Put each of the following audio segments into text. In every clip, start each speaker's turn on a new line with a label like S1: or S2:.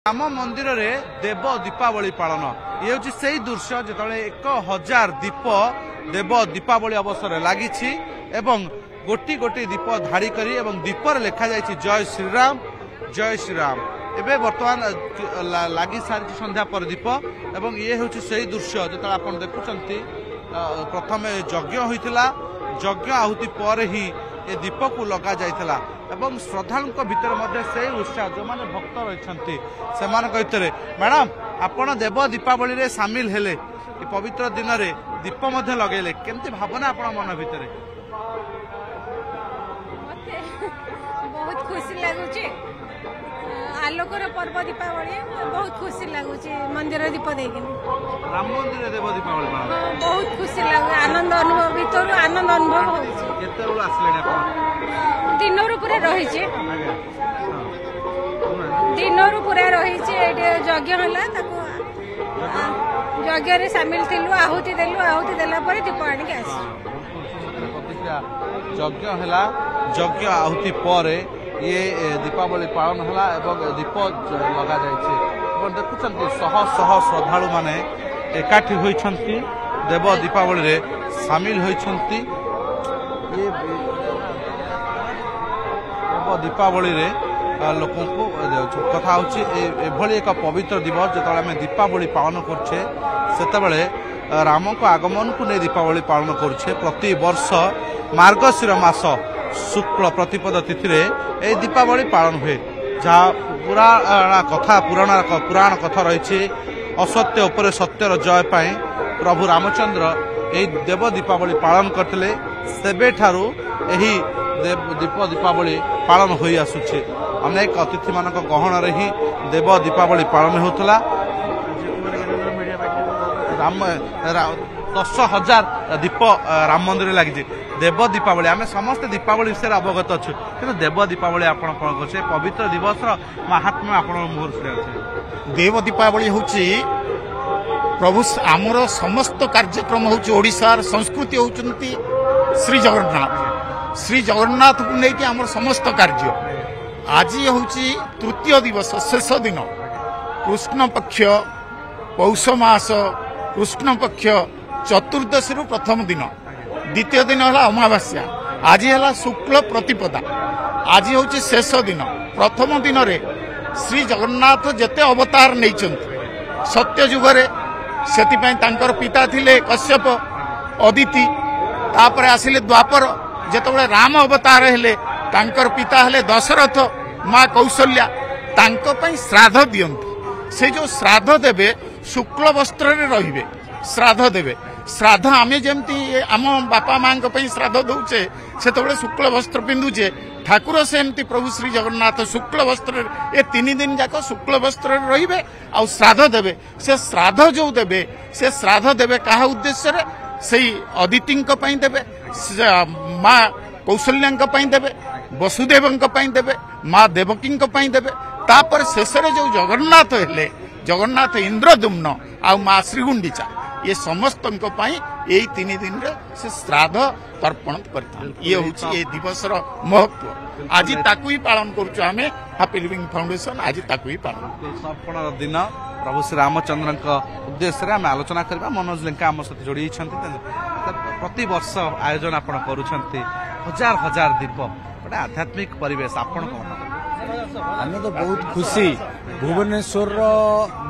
S1: राम मंदिर रे देव दीपावली पालन ये हूँ से दृश्य जो 1000 दीप देव दीपावली अवसर लगी गोटी गोटी दीप धाड़ी करी दीपर लिखा जाए जय श्रीराम जय श्रीराम। एबे वर्तमान लगी सारी संध्या पर दीप एवं ये हूँ से दृश्य जो आप देखुं प्रथम यज्ञ होता यज्ञ आहुति पर ही ये दीप को लगा जाइथिला एवं श्रद्धालुओं भितर मध्य से उत्साह जो माने भक्त रही से मैडम आपण देव दीपावली रे सामिल हेले पवित्र दिन रे दीप मध्य लगेले केमती भावना आपण मन भितर?
S2: बहुत खुशी लगुचे आलोकर पर्व दीपावली बहुत खुशी लगुचे मंदिर दीप देकिन
S1: राम मंदिर देव दीपावली
S2: बहुत खुशी लगे आनंद अनुभव भीतर आनंद अनुभव होउचे।
S1: केते बेला आसले आपण
S2: दिनरु पूरा रहिचे दिनरु पूरा रहिचे यज्ञ होला ताको यज्ञ रे शामिल थिलु आहुति देला पर दीप आनी के आसी
S1: यज्ञ होला यज्ञ आहुति पर ये दीपावली पालन होला एवं दीप लगा जाइछे एवं देखुछन्ती शह शह श्रद्धालु माने एकाठी होइछन्ती देव दीपावली रे शामिल होइछन्ती ये देव दीपावली रे लोकों को कथा होछि एभली एक पवित्र दिवस जो आम दीपावली पालन करछे सेतेबेले राम को आगमन को नहीं दीपावली पालन करछे। प्रति वर्ष मार्गशीर मास शुक्ल प्रतिपद तिथि रे ए दीपावली पालन हुए जहाँ पुराण कथा रही असत्य उपर सत्यर जय पाए प्रभु रामचंद्र यही देव दीपावली पालन करते सेबे ठारू यही दीप दीपावली पालन हो आसुचे अनेक अतिथि मान गहन रे ही देव दीपावली पालन होता। राम 10,000 दीप राम मंदिर लगी देव दीपावली आम समस्त दीपावली विषय अवगत अच्छे कि देव दीपावली आपड़ कौन कर पवित्र दिवस महात्म्य आप मुहूर्त अच्छे।
S3: देव दीपावली हूँ प्रभु आमर समस्त कार्यक्रम होशार संस्कृति होती श्री जगन्नाथ को लेकिन आमर समस्त कार्य आज हूँ तृतीय दिवस शेष दिन कृष्ण पक्ष पौष मास कृष्ण पक्ष चतुर्दशी रु प्रथम दिन द्वितीय दिन है अमावास्या आज है शुक्ल प्रतिपदा आज हूँ शेष दिन प्रथम दिन रे श्री जगन्नाथ जेते अवतार नहीं सत्य जुगरे से पिता थिले कश्यप अदिति तापर आसिले द्वापर जेतबेले राम अवतार हेले तांकर पिता हेले दशरथ माँ कौशल्या तांको पई श्राद्ध दियंती से जो श्राद्ध देवे शुक्ल वस्त्र रे रहिबे श्राद्ध देवे श्राद्ध आमे जेमती आम बापा माँ श्राद्ध दौचे से शुक्ल वस्त्र पिंधुचे ठाकुर सेमती प्रभु श्री जगन्नाथ शुक्ल वस्त्र ये 3 दिन जाक शुक्ल वस्त्र रे आ श्राद्ध देवे से श्राद्ध जो देवे से श्राद्ध देवे कहा उद्देश्य रे सही अदिति देवे माँ कौशल्या देवे वसुदेव देवे माँ देवकी देवे तापर शेष जो जगन्नाथ हेले जगन्नाथ इंद्रदुम्न आ माँ श्रीगुंडीचा ये समस्त यही 3 दिन रे से श्राद्ध तर्पण कर ये हूँ ये दिवस महत्व आज ताकू ही पालन करुँ आम हैप्पी लिविंग फाउंडेशन आज ताकू ही पालन
S1: समर्पण दिन प्रभु श्री रामचंद्र उद्देश्य आम आलोचना करवा मनोज लेंका आम सहित जोड़ी प्रति वर्ष आयोजन आप हजार हजार दीप गोटे आध्यात्मिक परिवेश आपण
S4: आम तो बहुत खुशी भुवनेश्वर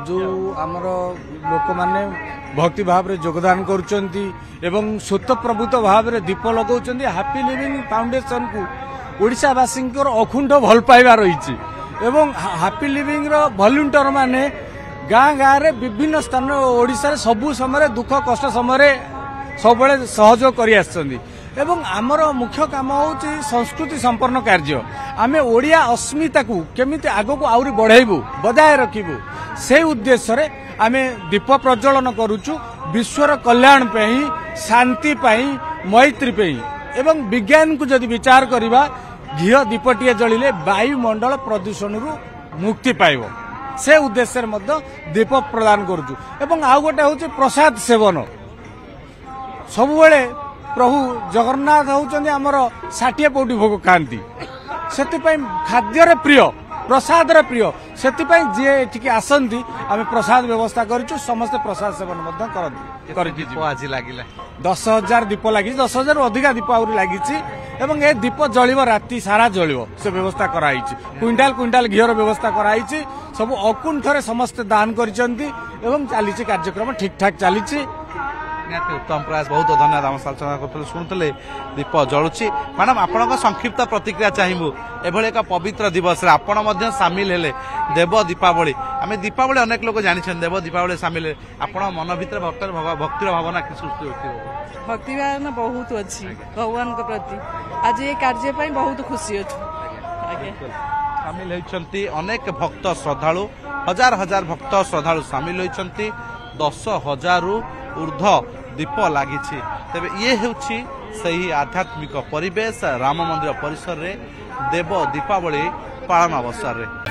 S4: जो आमर लोक माने भक्ति भाव रे योगदान करुचंती एवं स्वतःप्रभूत भाव रे दीप लगाउचंती हैप्पी लिविंग फाउंडेशन को ओडिशावासी अखुंड भल पाइबा रही एवं हैप्पी लिविंग रो वॉलंटियर माने गाँ गाँ रे विभिन्न स्थान ओडिशा सबु समय दुख कष्ट समय सब सहयोग करि आछंती एवं आमर मुख्य काम होची संस्कृति संपन्न कार्य आमे ओडिया अस्मिता को केमिति आगो को आउरी बढ़ाइबु बजाय रखिबु से उद्देश्य रे आमे दीप प्रज्वलन करूचु विश्वर कल्याण पे शांति पाई मैत्री पे एवं विज्ञान को जदि विचार करिबा घिओ दीपटिए जलिले वायुमंडल प्रदूषण रु मुक्ति पाइबो से उद्देश्य रे दीप प्रदान करूचु एवं आउ गोटे होची प्रसाद सेवन सबुबेले प्रभु जगन्नाथ होउचंदी हमर 60 पौटी भोग खांती से खाद्य प्रिय प्रसाद प्रिय से जी एठिक आसती आम प्रसाद व्यवस्था करूँ समस्ते प्रसाद सेवन
S1: आज लगे
S4: 10,000 दीप लगी 10,000 अधिका दीप आहरी लगी एवं ए दीप जलिब राति सारा जलिब से व्यवस्था कराई क्विंटाल क्विंटाल घीर व्यवस्था कराई सब अकुंठरे समस्ते दान कर चली कार्यक्रम ठीक ठाक चली
S1: उत्तम प्रयास बहुत धन्यवाद आम आलोचना कर शुणुले दीप जलुची मैडम आपण संक्षिप्त प्रतिक्रिया चाहबू एभली एक पवित्र दिवस आपण सामिल हेले देव दीपावली आम दीपावली अनेक लोग जानी देव दीपावली सामिल आपण मन भीतर भक्तिर भावना कि सृष्टि होती
S5: भक्ति भावना बहुत अच्छी भगवान के प्रति आज ये कार्य बहुत खुशी अच्छी
S1: सामिल होती अनेक भक्त श्रद्धालु हजार हजार भक्त श्रद्धालु सामिल होती 10,000 ऊर्ध दीप लगी तेरे ये होची आध्यात्मिक परिवेश राम मंदिर परिसर रे देव दीपावली पालन अवसर रे।